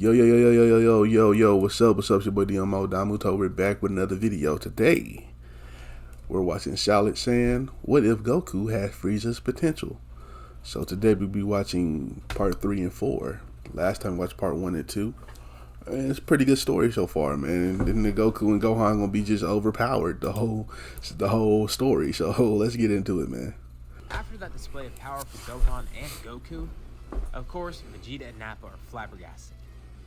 Yo, what's up? What's up? It's your boy Domuto. We're back with another video. Today, we're watching Charlotte saying, what if Goku had Frieza's potential? So today we'll be watching part 3 and 4. Last time we watched part 1 and 2. And it's a pretty good story so far, man. And then the Goku and Gohan gonna be just overpowered the whole story. So let's get into it, man. After that display of power from Gohan and Goku, of course, Vegeta and Nappa are flabbergasted.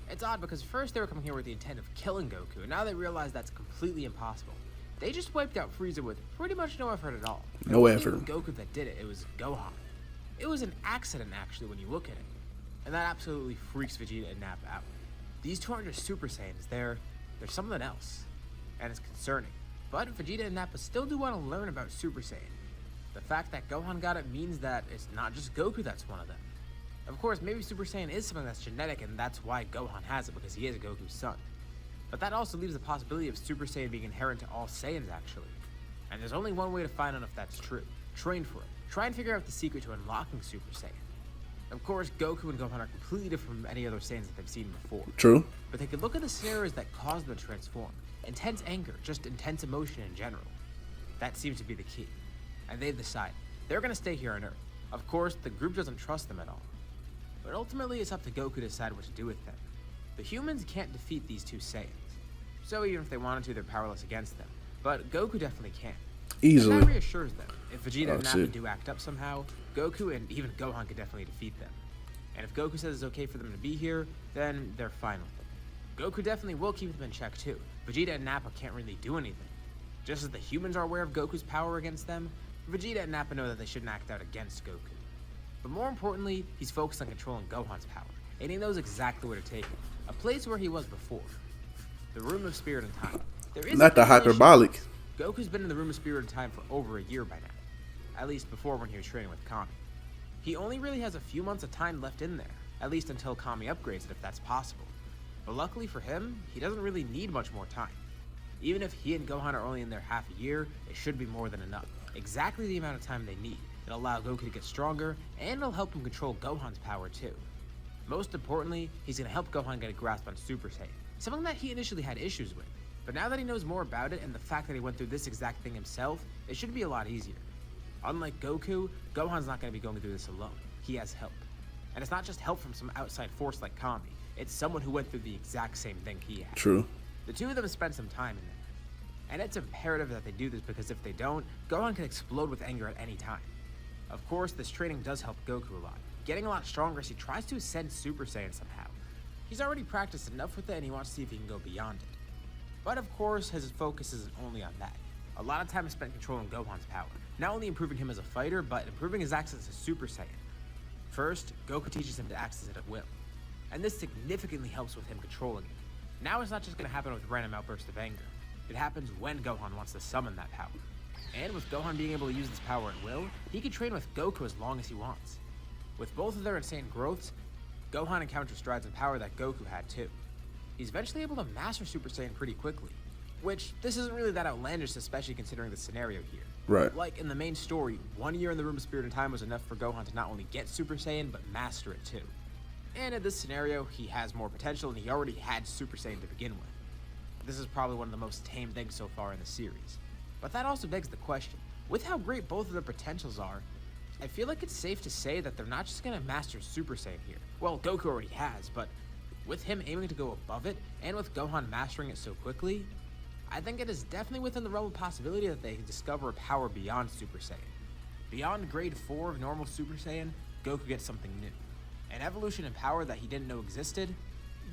It's odd because first they were coming here with the intent of killing Goku, and now they realize that's completely impossible. They just wiped out Frieza with pretty much no effort at all. No effort. It wasn't even Goku that did it, it was Gohan. It was an accident, actually, when you look at it. And that absolutely freaks Vegeta and Nappa out. These two aren't just Super Saiyans, they're something else. And it's concerning. But Vegeta and Nappa still do want to learn about Super Saiyan. The fact that Gohan got it means that it's not just Goku that's one of them. Of course, maybe Super Saiyan is something that's genetic, and that's why Gohan has it, because he is Goku's son. But that also leaves the possibility of Super Saiyan being inherent to all Saiyans, actually. And there's only one way to find out if that's true. Train for it. Try and figure out the secret to unlocking Super Saiyan. Of course, Goku and Gohan are completely different from any other Saiyans that they've seen before. True. But they could look at the scenarios that cause them to transform. Intense anger, just intense emotion in general. That seems to be the key. And they've decided they're going to stay here on Earth. Of course, the group doesn't trust them at all. But ultimately, it's up to Goku to decide what to do with them. The humans can't defeat these two Saiyans. So even if they wanted to, they're powerless against them. But Goku definitely can. Easily. And that reassures them. If Vegeta and Nappa do act up somehow, Goku and even Gohan could definitely defeat them. And if Goku says it's okay for them to be here, then they're fine with it. Goku definitely will keep them in check too. Vegeta and Nappa can't really do anything. Just as the humans are aware of Goku's power against them, Vegeta and Nappa know that they shouldn't act out against Goku. But more importantly, he's focused on controlling Gohan's power, and he knows exactly where to take him. A place where he was before. The Room of Spirit and Time. There is not the hyperbolic. Goku's been in the Room of Spirit and Time for over a year by now. At least before when he was training with Kami. He only really has a few months of time left in there, at least until Kami upgrades it if that's possible. But luckily for him, he doesn't really need much more time. Even if he and Gohan are only in there half a year, it should be more than enough. Exactly the amount of time they need. It'll allow Goku to get stronger, and it'll help him control Gohan's power too. Most importantly, he's going to help Gohan get a grasp on Super Saiyan, something that he initially had issues with. But now that he knows more about it and the fact that he went through this exact thing himself, it should be a lot easier. Unlike Goku, Gohan's not going to be going through this alone. He has help. And it's not just help from some outside force like Kami. It's someone who went through the exact same thing he had. True. The two of them spent some time in there. And it's imperative that they do this because if they don't, Gohan can explode with anger at any time. Of course, this training does help Goku a lot, getting a lot stronger as he tries to ascend Super Saiyan somehow. He's already practiced enough with it and he wants to see if he can go beyond it. But of course, his focus isn't only on that. A lot of time is spent controlling Gohan's power, not only improving him as a fighter, but improving his access to Super Saiyan. First, Goku teaches him to access it at will, and this significantly helps with him controlling it. Now it's not just going to happen with random outbursts of anger. It happens when Gohan wants to summon that power. And with Gohan being able to use this power at will, he can train with Goku as long as he wants. With both of their insane growths, Gohan encounters strides in power that Goku had too. He's eventually able to master Super Saiyan pretty quickly, which this isn't really that outlandish, especially considering the scenario here. Right. Like in the main story, 1 year in the Room of Spirit and Time was enough for Gohan to not only get Super Saiyan, but master it too. And in this scenario, he has more potential and he already had Super Saiyan to begin with. This is probably one of the most tame things so far in the series. But that also begs the question, with how great both of their potentials are, I feel like it's safe to say that they're not just going to master Super Saiyan here. Well, Goku already has, but with him aiming to go above it, and with Gohan mastering it so quickly, I think it is definitely within the realm of possibility that they discover a power beyond Super Saiyan. Beyond grade 4 of normal Super Saiyan, Goku gets something new. An evolution in power that he didn't know existed,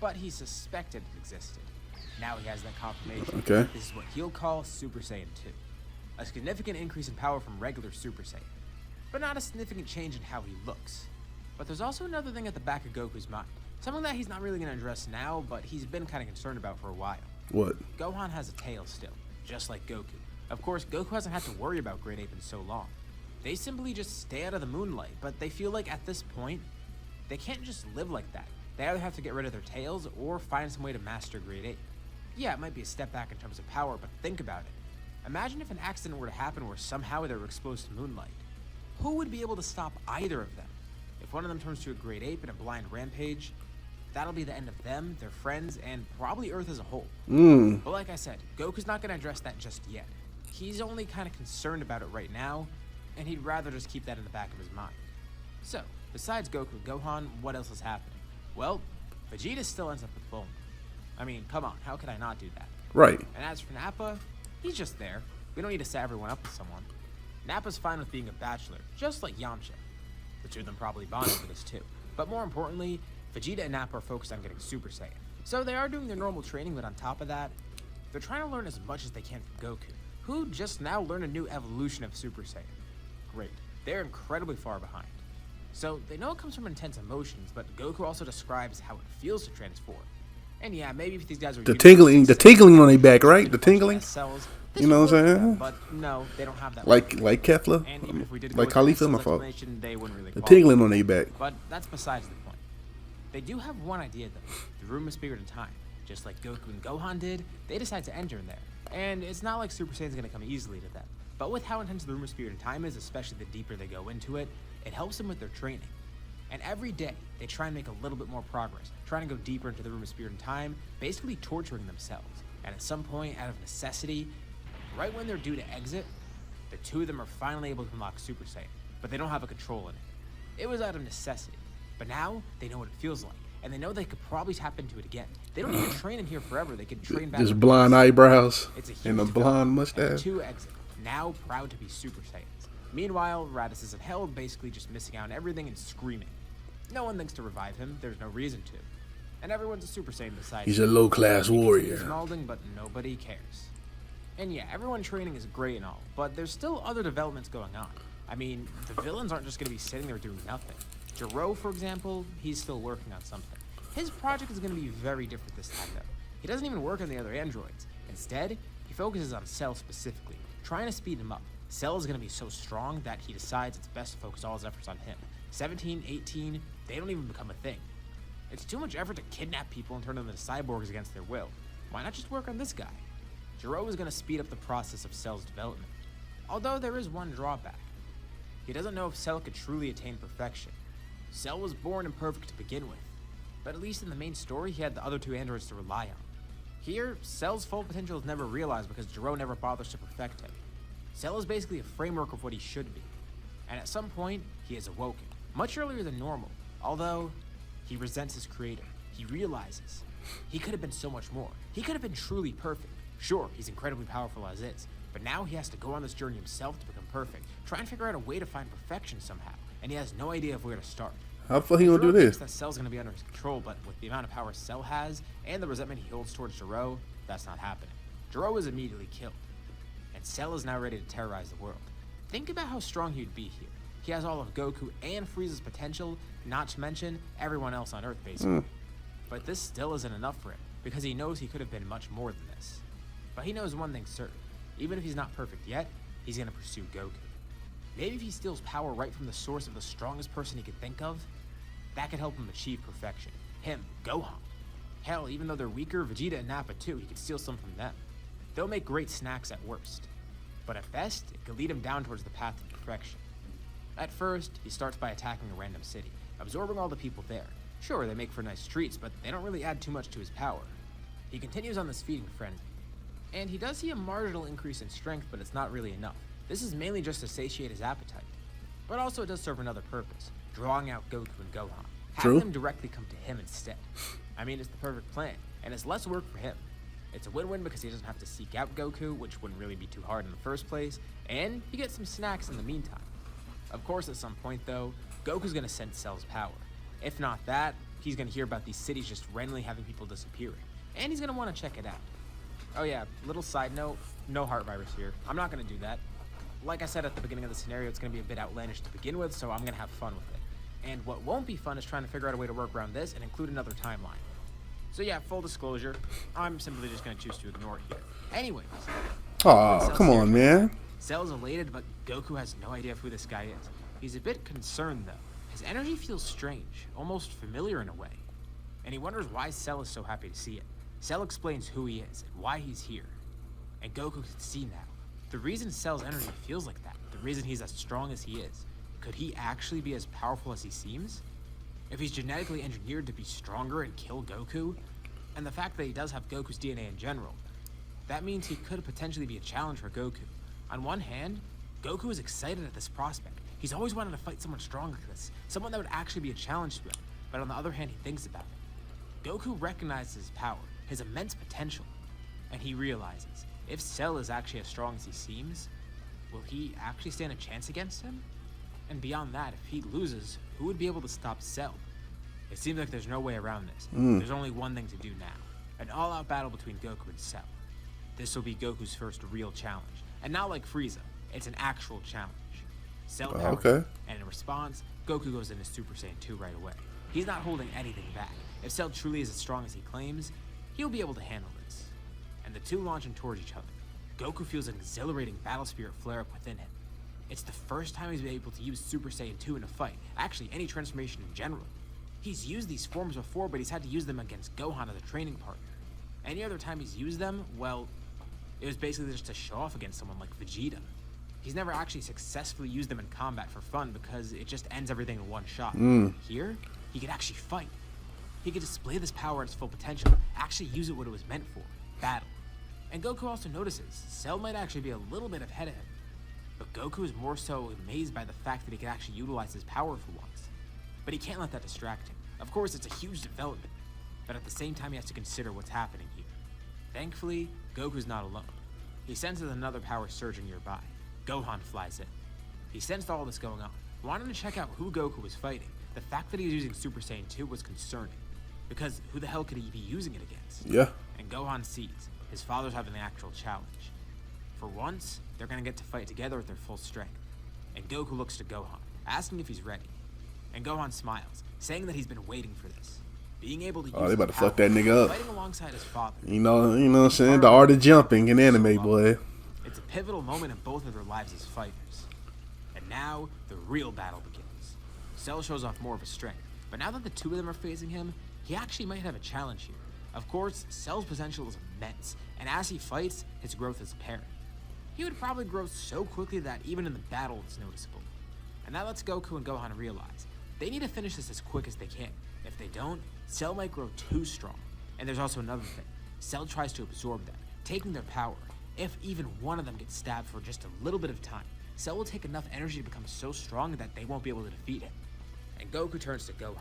but he suspected it existed. Now he has that confirmation. Okay. This is what he'll call Super Saiyan 2. A significant increase in power from regular Super Saiyan, but not a significant change in how he looks. But there's also another thing at the back of Goku's mind. Something that he's not really going to address now, but he's been kind of concerned about for a while. What? Gohan has a tail still, just like Goku. Of course, Goku hasn't had to worry about Great Ape in so long. They simply just stay out of the moonlight, but they feel like at this point, they can't just live like that. They either have to get rid of their tails or find some way to master Great Ape. Yeah, it might be a step back in terms of power, but think about it. Imagine if an accident were to happen where somehow they were exposed to moonlight. Who would be able to stop either of them? If one of them turns to a Great Ape in a blind rampage, that'll be the end of them, their friends, and probably Earth as a whole. Mm. But like I said, Goku's not gonna address that just yet. He's only kind of concerned about it right now, and he'd rather just keep that in the back of his mind. So, besides Goku and Gohan, what else is happening? Well, Vegeta still ends up with Bulma. I mean, come on, how could I not do that? Right. And as for Nappa, he's just there. We don't need to set everyone up with someone. Nappa's fine with being a bachelor, just like Yamcha. The two of them probably bond over this too. But more importantly, Vegeta and Nappa are focused on getting Super Saiyan. So they are doing their normal training, but on top of that, they're trying to learn as much as they can from Goku, who just now learned a new evolution of Super Saiyan. Great. They're incredibly far behind. So they know it comes from intense emotions, but Goku also describes how it feels to transform. And yeah, maybe if these guys were The tingling on their back, right? The tingling. Cells, you know what I'm saying? but no, they don't have that. Like Kefla, and even if we did like Khalifa, my fault. They wouldn't really the tingling on their back. But that's besides the point. They do have one idea though: the room of spirit and time. Just like Goku and Gohan did, they decide to enter in there. And it's not like Super Saiyan's gonna come easily to them. But with how intense the room of spirit and time is, especially the deeper they go into it, it helps them with their training. And every day, they try and make a little bit more progress, trying to go deeper into the room of spirit and time, basically torturing themselves. And at some point, out of necessity, right when they're due to exit, the two of them are finally able to unlock Super Saiyan, but they don't have a control in it. It was out of necessity, but now they know what it feels like, and they know they could probably tap into it again. They don't need to train in here forever, they can train back. Just blonde eyebrows and a huge blonde mustache. And two exit, now proud to be Super Saiyans. Meanwhile, Raditz is in hell, basically just missing out on everything and screaming. No one thinks to revive him, there's no reason to. And everyone's a Super Saiyan besides He's a low-class warrior. Malding, but nobody cares. And yeah, everyone training is great and all, but there's still other developments going on. I mean, the villains aren't just going to be sitting there doing nothing. Jiro, for example, he's still working on something. His project is going to be very different this time, though. He doesn't even work on the other androids. Instead, he focuses on Cell specifically, trying to speed him up. Cell is going to be so strong that he decides it's best to focus all his efforts on him. 17, 18, they don't even become a thing. It's too much effort to kidnap people and turn them into cyborgs against their will. Why not just work on this guy? Jiro is going to speed up the process of Cell's development. Although there is one drawback. He doesn't know if Cell could truly attain perfection. Cell was born imperfect to begin with, but at least in the main story he had the other two androids to rely on. Here, Cell's full potential is never realized because Jiro never bothers to perfect him. Cell is basically a framework of what he should be, and at some point, he is awoken, much earlier than normal, although he resents his creator. He realizes he could have been so much more. He could have been truly perfect. Sure, he's incredibly powerful as is, but now he has to go on this journey himself to become perfect, try and figure out a way to find perfection somehow, and he has no idea of where to start. How the fuck he gonna do this? That Cell's gonna be under his control, but with the amount of power Cell has and the resentment he holds towards Jiro, that's not happening. Jiro is immediately killed, and Cell is now ready to terrorize the world. Think about how strong he'd be here. He has all of Goku and Frieza's potential, not to mention everyone else on Earth, basically. But this still isn't enough for him, because he knows he could have been much more than this. But he knows one thing certain. Even if he's not perfect yet, he's gonna pursue Goku. Maybe if he steals power right from the source of the strongest person he could think of, that could help him achieve perfection. Him, Gohan. Hell, even though they're weaker, Vegeta and Nappa too, he could steal some from them. They'll make great snacks at worst. But at best, it could lead him down towards the path to perfection. At first, he starts by attacking a random city, absorbing all the people there. Sure, they make for nice treats, but they don't really add too much to his power. He continues on this feeding frenzy. And he does see a marginal increase in strength, but it's not really enough. This is mainly just to satiate his appetite. But also it does serve another purpose, drawing out Goku and Gohan. Having them directly come to him instead. I mean, it's the perfect plan, and it's less work for him. It's a win-win because he doesn't have to seek out Goku, which wouldn't really be too hard in the first place, and he gets some snacks in the meantime. Of course, at some point, though, Goku's gonna sense Cell's power. If not that, he's gonna hear about these cities just randomly having people disappearing, and he's gonna want to check it out. Oh yeah, little side note, no heart virus here. I'm not gonna do that. Like I said at the beginning of the scenario, it's gonna be a bit outlandish to begin with, so I'm gonna have fun with it. And what won't be fun is trying to figure out a way to work around this and include another timeline. So yeah, full disclosure, I'm simply just gonna choose to ignore it here. Anyways. Oh, come on, man. Cell's elated, but Goku has no idea of who this guy is. He's a bit concerned, though. His energy feels strange, almost familiar in a way. And he wonders why Cell is so happy to see it. Cell explains who he is and why he's here. And Goku can see now. The reason Cell's energy feels like that, the reason he's as strong as he is, could he actually be as powerful as he seems? If he's genetically engineered to be stronger and kill Goku, and the fact that he does have Goku's DNA in general, that means he could potentially be a challenge for Goku. On one hand, Goku is excited at this prospect. He's always wanted to fight someone strong like this, someone that would actually be a challenge to him. But on the other hand, he thinks about it. Goku recognizes his power, his immense potential, and he realizes if Cell is actually as strong as he seems, will he actually stand a chance against him? And beyond that, if he loses, who would be able to stop Cell? It seems like there's no way around this. There's only one thing to do now. An all-out battle between Goku and Cell. This will be Goku's first real challenge. And not like Frieza, it's an actual challenge. Cell powers him, and in response, Goku goes into Super Saiyan 2 right away. He's not holding anything back. If Cell truly is as strong as he claims, he'll be able to handle this. And the two launch him towards each other. Goku feels an exhilarating battle spirit flare up within him. It's the first time he's been able to use Super Saiyan 2 in a fight, actually any transformation in general. He's used these forms before, but he's had to use them against Gohan as a training partner. Any other time he's used them, well, it was basically just to show off against someone like Vegeta. He's never actually successfully used them in combat for fun because it just ends everything in one shot. Here, he could actually fight. He could display this power at its full potential, actually use it what it was meant for, battle. And Goku also notices Cell might actually be a little bit ahead of him. But Goku is more so amazed by the fact that he can actually utilize his power for once. But he can't let that distract him. Of course, it's a huge development, but at the same time he has to consider what's happening here. Thankfully, Goku's not alone. He senses another power surging nearby. Gohan flies in. He sensed all this going on, wanted to check out who Goku was fighting. The fact that he was using Super Saiyan 2 was concerning, because who the hell could he be using it against? Yeah. And Gohan sees his father's having the actual challenge. For once, they're gonna get to fight together at their full strength. And Goku looks to Gohan, asking if he's ready. And Gohan smiles, saying that he's been waiting for this. Being able to use they about to fuck that nigga up. fighting alongside his father. You know what I'm saying? The art of jumping in anime, boy. It's a pivotal moment in both of their lives as fighters. And now, the real battle begins. Cell shows off more of his strength, but now that the two of them are facing him, he actually might have a challenge here. Of course, Cell's potential is immense, and as he fights, his growth is apparent. He would probably grow so quickly that even in the battle it's noticeable. And that lets Goku and Gohan realize they need to finish this as quick as they can. If they don't, Cell might grow too strong. And there's also another thing. Cell tries to absorb them, taking their power. If even one of them gets stabbed for just a little bit of time, Cell will take enough energy to become so strong that they won't be able to defeat him. And Goku turns to Gohan.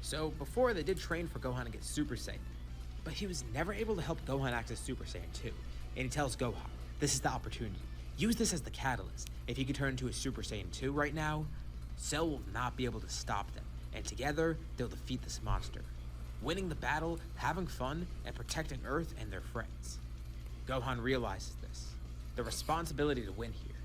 So before they did train for Gohan to get Super Saiyan, but he was never able to help Gohan access Super Saiyan 2. And he tells Gohan, this is the opportunity. Use this as the catalyst. If he could turn into a Super Saiyan 2 right now, Cell will not be able to stop them. And together, they'll defeat this monster. Winning the battle, having fun, and protecting Earth and their friends. Gohan realizes this. The responsibility to win here.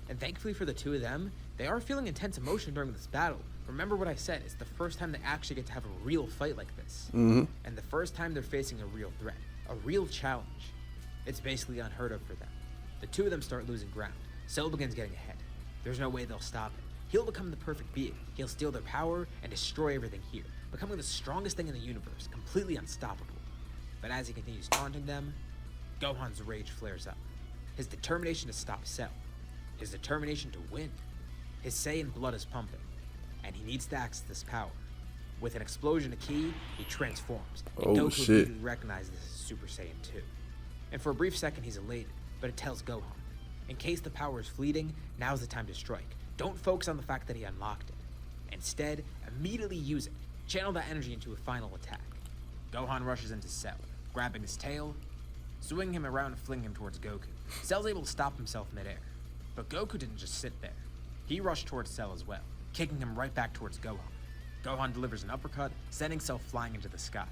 And thankfully for the two of them, they are feeling intense emotion during this battle. Remember what I said, it's the first time they actually get to have a real fight like this. And the first time they're facing a real threat, a real challenge. It's basically unheard of for them. The two of them start losing ground. Cell begins getting ahead. There's no way they'll stop him. He'll become the perfect being. He'll steal their power and destroy everything here, becoming the strongest thing in the universe, completely unstoppable. But as he continues taunting them, Gohan's rage flares up. His determination to stop Cell. His determination to win. His Saiyan blood is pumping, and he needs to access this power. With an explosion of ki, he transforms, and Goku immediately recognizes this as Super Saiyan 2. And for a brief second, he's elated, but it tells Gohan, in case the power is fleeting, now's the time to strike. Don't focus on the fact that he unlocked it. Instead, immediately use it. Channel that energy into a final attack. Gohan rushes into Cell, grabbing his tail, swinging him around and flinging him towards Goku. Cell's able to stop himself midair. But Goku didn't just sit there. He rushed towards Cell as well, kicking him right back towards Gohan. Gohan delivers an uppercut, sending Cell flying into the sky.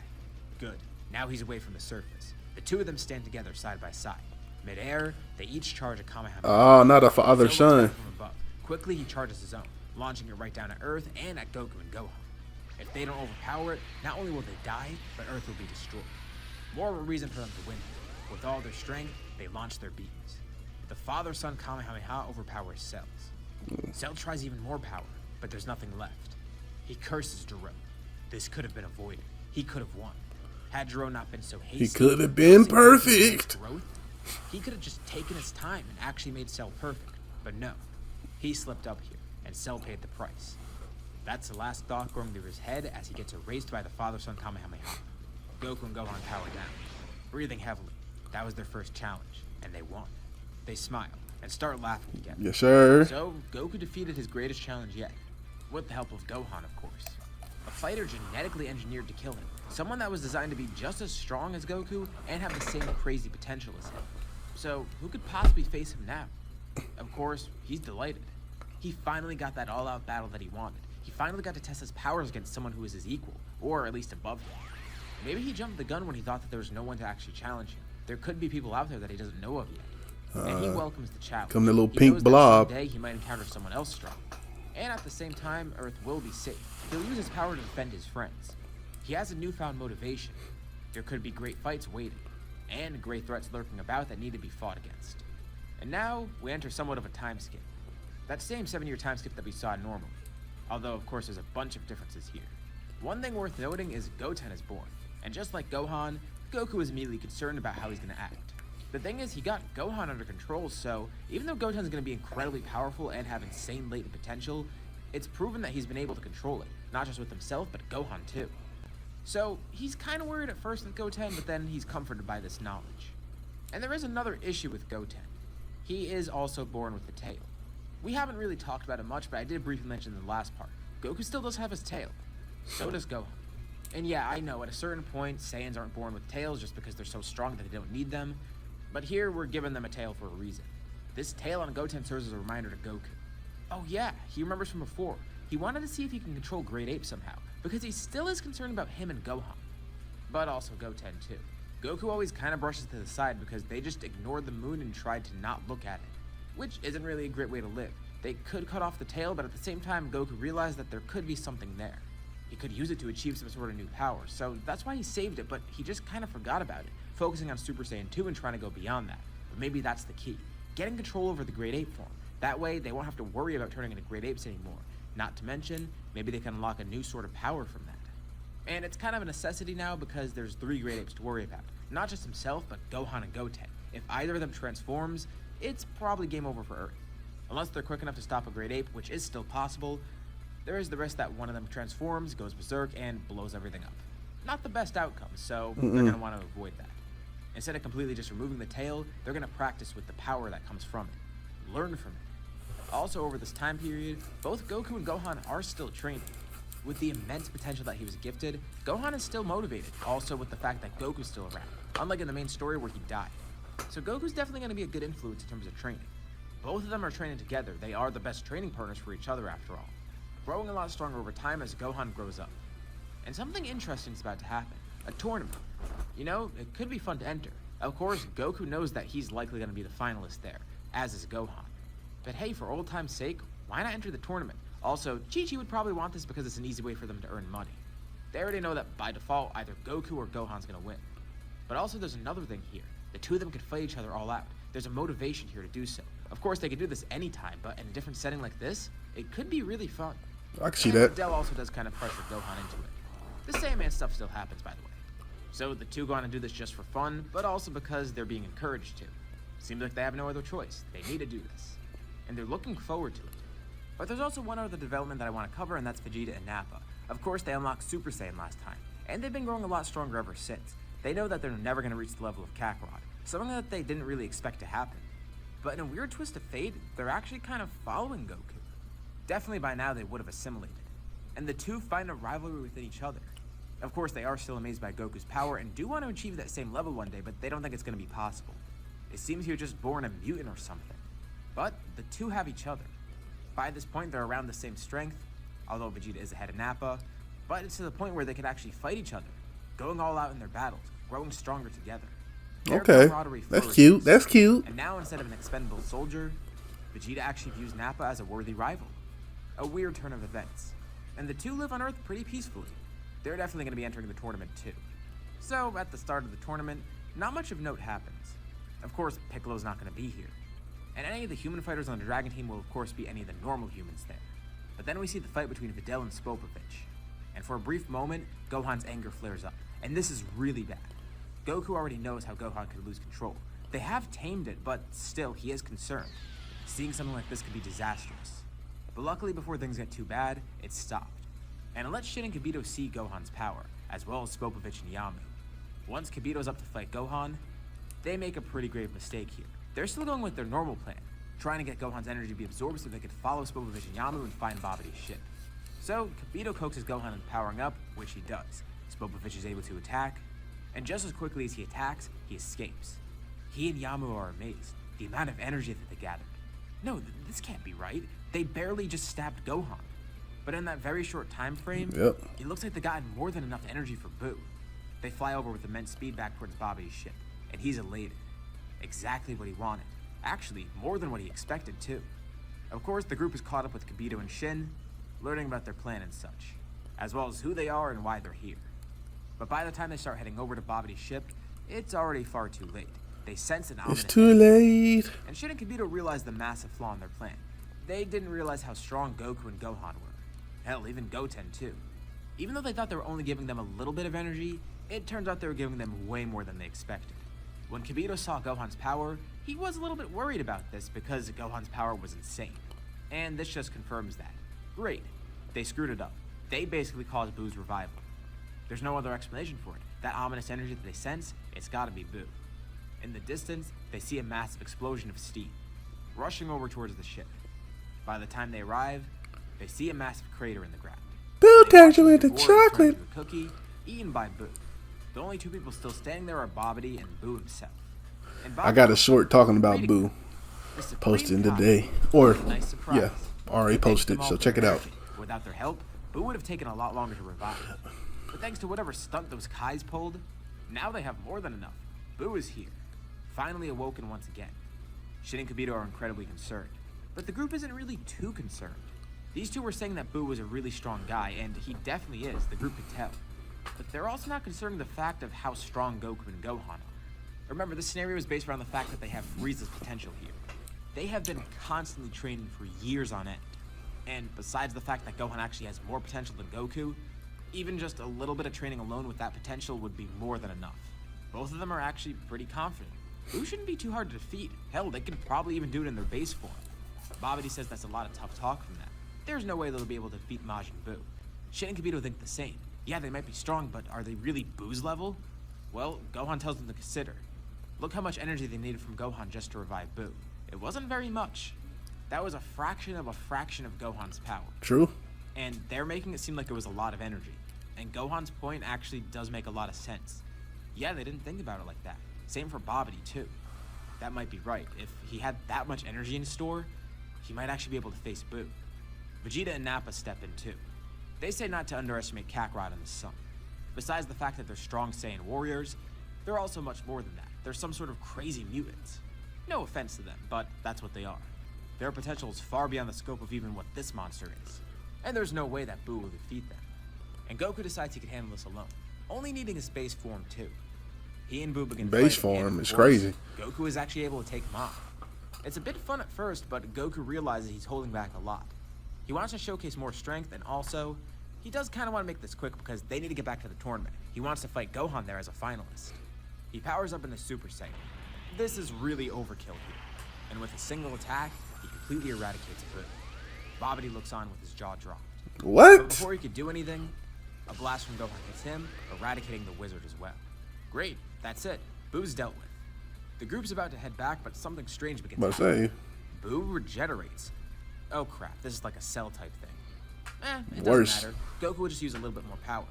Good. Now he's away from the surface. The two of them stand together side by side. Midair, they each charge a Kamehameha. Oh, not a father-son. Quickly, he charges his own, launching it right down at Earth and at Goku and Gohan. If they don't overpower it, not only will they die, but Earth will be destroyed. More of a reason for them to win here. With all their strength, they launch their beams. The father-son Kamehameha overpowers Cell's. Cell tries even more power, but there's nothing left. He curses Jiro. This could have been avoided. He could have won. Had Jiro not been so hasty, he could have been perfect. He could have just taken his time and actually made Cell perfect. But no. He slipped up here, and Cell paid the price. That's the last thought going through his head as he gets erased by the father-son Kamehameha. Goku and Gohan power down, breathing heavily. That was their first challenge, and they won. They smile and start laughing together. Yes, sir. So, Goku defeated his greatest challenge yet, with the help of Gohan, of course. A fighter genetically engineered to kill him. Someone that was designed to be just as strong as Goku and have the same crazy potential as him. So, who could possibly face him now? Of course, he's delighted. He finally got that all-out battle that he wanted. He finally got to test his powers against someone who is his equal, or at least above him. Maybe he jumped the gun when he thought that there was no one to actually challenge him. There could be people out there that he doesn't know of yet. And he welcomes the challenge. Come the little he pink knows blob. That someday he might encounter someone else strong. And at the same time, Earth will be safe. He'll use his power to defend his friends. He has a newfound motivation. There could be great fights waiting, and great threats lurking about that need to be fought against. And now, we enter somewhat of a time skip. That same 7-year time skip that we saw normally. Although, of course, there's a bunch of differences here. One thing worth noting is Goten is born. And just like Gohan, Goku is immediately concerned about how he's going to act. The thing is, he got Gohan under control, so even though Goten's going to be incredibly powerful and have insane latent potential, it's proven that he's been able to control it, not just with himself, but Gohan too. So he's kind of worried at first with Goten, but then he's comforted by this knowledge. And there is another issue with Goten. He is also born with the tail. We haven't really talked about it much, but I did briefly mention in the last part. Goku still does have his tail. So does Gohan. And yeah, I know, at a certain point, Saiyans aren't born with tails just because they're so strong that they don't need them. But here, we're giving them a tail for a reason. This tail on Goten serves as a reminder to Goku. Oh yeah, he remembers from before. He wanted to see if he can control Great Ape somehow, because he still is concerned about him and Gohan. But also Goten too. Goku always kind of brushes to the side because they just ignored the moon and tried to not look at it. Which isn't really a great way to live. They could cut off the tail, but at the same time, Goku realized that there could be something there. He could use it to achieve some sort of new power, so that's why he saved it, but he just kind of forgot about it, focusing on Super Saiyan 2 and trying to go beyond that. But maybe that's the key. Getting control over the Great Ape form. That way, they won't have to worry about turning into Great Apes anymore. Not to mention, maybe they can unlock a new sort of power from that. And it's kind of a necessity now because there's 3 Great Apes to worry about. Not just himself, but Gohan and Goten. If either of them transforms, it's probably game over for Earth. Unless they're quick enough to stop a Great Ape, which is still possible, there is the risk that one of them transforms, goes berserk, and blows everything up. Not the best outcome, so they're going to want to avoid that. Instead of completely just removing the tail, they're going to practice with the power that comes from it. Learn from it. Also, over this time period, both Goku and Gohan are still training. With the immense potential that he was gifted, Gohan is still motivated, also with the fact that Goku's still around, unlike in the main story where he died. So Goku's definitely going to be a good influence in terms of training. Both of them are training together. They are the best training partners for each other after all. Growing a lot stronger over time as Gohan grows up. And something interesting is about to happen. A tournament. You know, it could be fun to enter. Of course, Goku knows that he's likely going to be the finalist there, as is Gohan. But hey, for old time's sake, why not enter the tournament? Also, Chi-Chi would probably want this because it's an easy way for them to earn money. They already know that by default, either Goku or Gohan's going to win. But also there's another thing here. The two of them could fight each other all out. There's a motivation here to do so. Of course, they could do this anytime, but in a different setting like this, it could be really fun. I can see that. Videl also does kind of pressure Gohan into it. The Saiyan stuff still happens, by the way. So the two go on to do this just for fun, but also because they're being encouraged to. Seems like they have no other choice. They need to do this. And they're looking forward to it. But there's also one other development that I want to cover, and that's Vegeta and Nappa. Of course, they unlocked Super Saiyan last time, and they've been growing a lot stronger ever since. They know that they're never going to reach the level of Kakarot, something that they didn't really expect to happen. But in a weird twist of fate, they're actually kind of following Goku. Definitely by now they would have assimilated. And the two find a rivalry within each other. Of course, they are still amazed by Goku's power and do want to achieve that same level one day, but they don't think it's going to be possible. It seems he was just born a mutant or something. But the two have each other. By this point, they're around the same strength, although Vegeta is ahead of Nappa, but it's to the point where they can actually fight each other, going all out in their battles, growing stronger together. Their camaraderie That's cute. That's cute. And now, instead of an expendable soldier, Vegeta actually views Nappa as a worthy rival. A weird turn of events. And the two live on Earth pretty peacefully. They're definitely going to be entering the tournament too. So, at the start of the tournament, not much of note happens. Of course, Piccolo's not going to be here. And any of the human fighters on the Dragon Team will of course be any of the normal humans there. But then we see the fight between Videl and Spopovich. And for a brief moment, Gohan's anger flares up. And this is really bad. Goku already knows how Gohan could lose control. They have tamed it, but still, he is concerned. Seeing something like this could be disastrous. But luckily, before things get too bad, it's stopped. and it lets Shin and Kibito see Gohan's power, as well as Spopovich and Yamu. Once Kibito's up to fight Gohan, they make a pretty grave mistake here. They're still going with their normal plan, trying to get Gohan's energy to be absorbed so they could follow Spopovich and Yamu and find Babidi's ship. So, Kibito coaxes Gohan into powering up, which he does. Spopovich is able to attack, and just as quickly as he attacks, he escapes. He and Yamu are amazed, the amount of energy that they gathered. No, this can't be right. They barely just stabbed Gohan. But in that very short time frame, it looks like they got more than enough energy for Boo. They fly over with immense speed back towards Babidi's ship, and he's elated. Exactly what he wanted. Actually, more than what he expected, too. Of course, the group is caught up with Kibito and Shin, learning about their plan and such, as well as who they are and why they're here. But by the time they start heading over to Babidi's ship, it's already far too late. They sense an ominous It's too late. And Shin and Kibito realize the massive flaw in their plan. They didn't realize how strong Goku and Gohan were. Hell, even Goten too. Even though they thought they were only giving them a little bit of energy, it turns out they were giving them way more than they expected. When Kibito saw Gohan's power, he was a little bit worried about this because Gohan's power was insane. And this just confirms that. Great. They screwed it up. They basically caused Boo's revival. There's no other explanation for it. That ominous energy that they sense, it's gotta be Boo. In the distance, they see a massive explosion of steam, rushing over towards the ship. By the time they arrive, they see a massive crater in the ground. Boo turns you into chocolate. A cookie eaten by Boo. The only two people still standing there are Babidi and Boo himself. And I got a short talking about Boo posting today. Or, yeah, already posted, so check it out. Without their help, Boo would have taken a lot longer to revive. But thanks to whatever stunt those Kais pulled, now they have more than enough. Boo is here, finally awoken once again. Shin and Kibito are incredibly concerned, but the group isn't really too concerned. These two were saying that Boo was a really strong guy, and he definitely is, the group could tell. But they're also not concerned with the fact of how strong Goku and Gohan are. Remember, this scenario is based around the fact that they have Frieza's potential here. They have been constantly training for years on end. And besides the fact that Gohan actually has more potential than Goku, even just a little bit of training alone with that potential would be more than enough. Both of them are actually pretty confident. Boo shouldn't be too hard to defeat. Hell, they could probably even do it in their base form. Babidi says that's a lot of tough talk from them. There's no way they'll be able to defeat Majin Buu. Shin and Kibito think the same. Yeah, they might be strong, but are they really Boo's level? Well, Gohan tells them to consider. Look how much energy they needed from Gohan just to revive Boo. It wasn't very much. That was a fraction of Gohan's power. True. And they're making it seem like it was a lot of energy. And Gohan's point actually does make a lot of sense. Yeah, they didn't think about it like that. Same for Babidi, too. That might be right. If he had that much energy in store, he might actually be able to face Boo. Vegeta and Nappa step in, too. They say not to underestimate Kakarot and the Sun. Besides the fact that they're strong Saiyan warriors, they're also much more than that. They're some sort of crazy mutants. No offense to them, but that's what they are. Their potential is far beyond the scope of even what this monster is. And there's no way that Boo will defeat them. And Goku decides he can handle this alone, only needing his base form too. He and Boo begin base fighting, form is crazy. Goku is actually able to take him on. It's a bit fun at first, but Goku realizes he's holding back a lot. He wants to showcase more strength, and also, he does kind of want to make this quick because they need to get back to the tournament. He wants to fight Gohan there as a finalist. He powers up into Super Saiyan. This is really overkill here. And with a single attack, he completely eradicates Boo. Babidi looks on with his jaw dropped. What? But before he could do anything, a blast from Gohan hits him, eradicating the wizard as well. Great, that's it. Boo's dealt with. The group's about to head back, but something strange begins to happen. Boo regenerates. Oh crap, this is like a cell type thing. It doesn't matter. Goku will just use a little bit more power.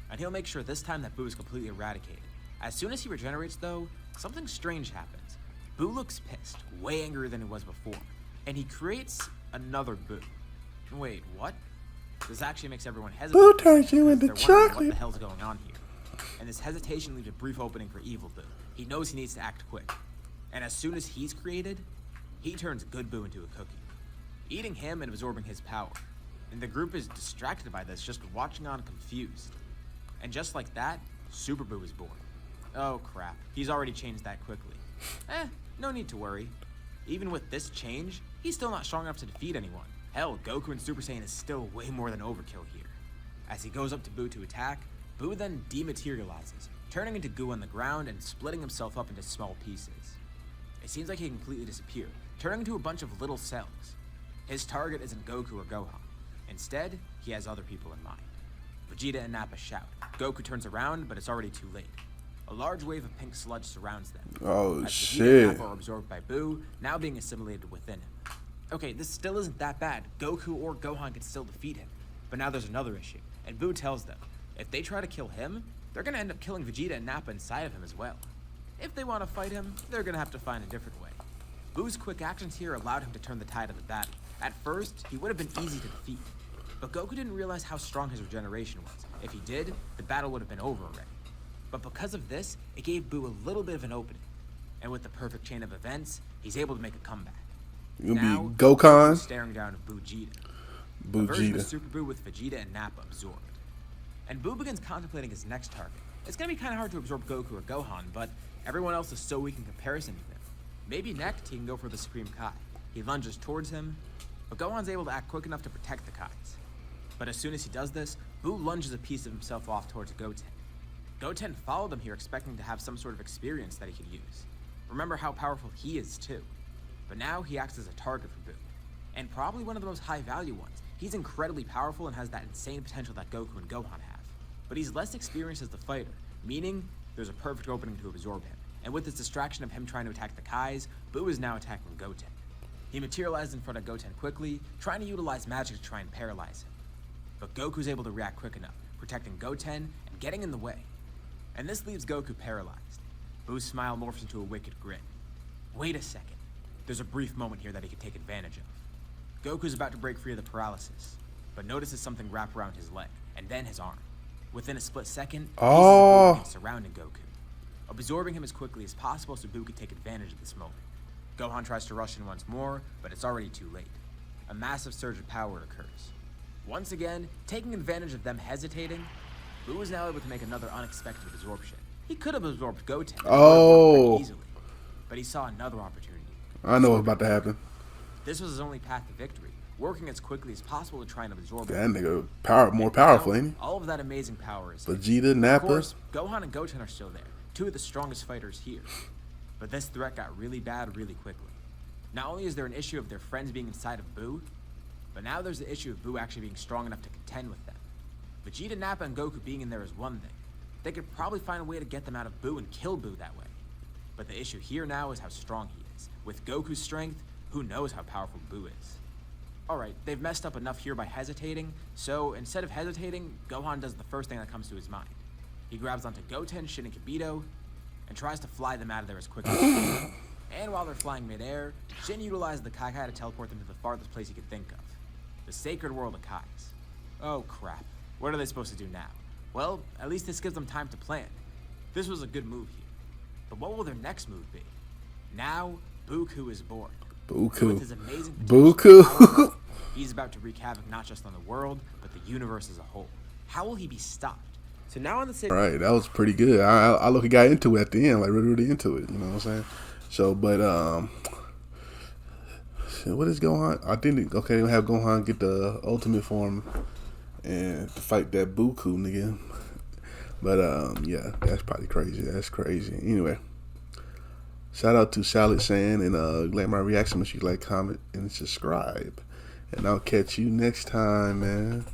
And he'll make sure this time that Boo is completely eradicated. As soon as he regenerates though, something strange happens. Boo looks pissed, way angrier than he was before. And he creates another Boo. Wait, what? This actually makes everyone hesitate. Boo turns you into chocolate. What the hell's going on here? And this hesitation leaves a brief opening for evil Boo. He knows he needs to act quick. And as soon as he's created, he turns good Boo into a cookie, eating him and absorbing his power. And the group is distracted by this, just watching on confused. And just like that, Super Boo is born. Oh crap, he's already changed that quickly. No need to worry. Even with this change, he's still not strong enough to defeat anyone. Hell, Goku in Super Saiyan is still way more than overkill here. As he goes up to Boo to attack, Boo then dematerializes, turning into goo on the ground and splitting himself up into small pieces. It seems like he completely disappeared, turning into a bunch of little cells. His target isn't Goku or Gohan. Instead, he has other people in mind. Vegeta and Nappa shout. Goku turns around, but it's already too late. A large wave of pink sludge surrounds them. Oh, as Vegeta shit. and Nappa are absorbed by Buu, now being assimilated within him. Okay, this still isn't that bad. Goku or Gohan can still defeat him. But now there's another issue, and Buu tells them, if they try to kill him, they're gonna end up killing Vegeta and Nappa inside of him as well. If they want to fight him, they're gonna have to find a different way. Buu's quick actions here allowed him to turn the tide of the battle. At first, he would have been easy to defeat, but Goku didn't realize how strong his regeneration was. If he did, the battle would have been over already. But because of this, it gave Buu a little bit of an opening. And with the perfect chain of events, he's able to make a comeback. You Now, gonna be Gohan? staring down at Vegeta. A version of Super Buu with Vegeta and Nappa absorbed. And Buu begins contemplating his next target. It's gonna be kind of hard to absorb Goku or Gohan, but everyone else is so weak in comparison to him. Maybe next he can go for the Supreme Kai. He lunges towards him, but Gohan's able to act quick enough to protect the Kais. But as soon as he does this, Buu lunges a piece of himself off towards Goten. Goten followed him here expecting to have some sort of experience that he could use. Remember how powerful he is too. But now he acts as a target for Buu. And probably one of the most high value ones. He's incredibly powerful and has that insane potential that Goku and Gohan have. But he's less experienced as the fighter, meaning there's a perfect opening to absorb him. And with this distraction of him trying to attack the Kais, Buu is now attacking Goten. He materialized in front of Goten quickly, trying to utilize magic to try and paralyze him. But Goku's able to react quick enough, protecting Goten and getting in the way. And this leaves Goku paralyzed. Buu's smile morphs into a wicked grin. Wait a second. There's a brief moment here that he can take advantage of. Goku's about to break free of the paralysis, but notices something wrap around his leg, and then his arm. Within a split second, Oh. he's surrounding Goku, absorbing him as quickly as possible so Buu could take advantage of this moment. Gohan tries to rush in once more, but it's already too late. A massive surge of power occurs. Once again, taking advantage of them hesitating, Buu is now able to make another unexpected absorption. He could have absorbed Goten pretty easily, but he saw another opportunity. I know what's about to happen. This was his only path to victory, working as quickly as possible to try and absorb That him. nigga more powerful, ain't he? All of that amazing power is Vegeta, Of Nappa. course, Gohan and Goten are still there, two of the strongest fighters here. But this threat got really bad really quickly. Not only is there an issue of their friends being inside of Buu, but now there's the issue of Buu actually being strong enough to contend with them. Vegeta, Nappa, and Goku being in there is one thing. They could probably find a way to get them out of Buu and kill Buu that way. But the issue here now is how strong he is. With Goku's strength, who knows how powerful Buu is. Alright, they've messed up enough here by hesitating, so instead of hesitating, Gohan does the first thing that comes to his mind. He grabs onto Goten, Shin, and Kibito, and tries to fly them out of there as quickly as possible. And while they're flying midair, Shin utilizes the Kai Kai to teleport them to the farthest place he could think of. The sacred world of Kais. Oh crap, what are they supposed to do now? Well, at least this gives them time to plan. This was a good move here. But what will their next move be? Now, Goku is born. Buku. With his amazing potential Buku. power, he's about to wreak havoc not just on the world, but the universe as a whole. How will he be stopped? So now on the same. Right, that was pretty good. I look, he got into it at the end, like really into it. You know what I'm saying? So, but what is Gohan? I think okay, they'll have Gohan get the ultimate form and fight that Buku nigga. But yeah, that's probably crazy. That's crazy. Anyway, shout out to Salad Saiyan and like my reaction. Make sure you like, comment, and subscribe. And I'll catch you next time, man.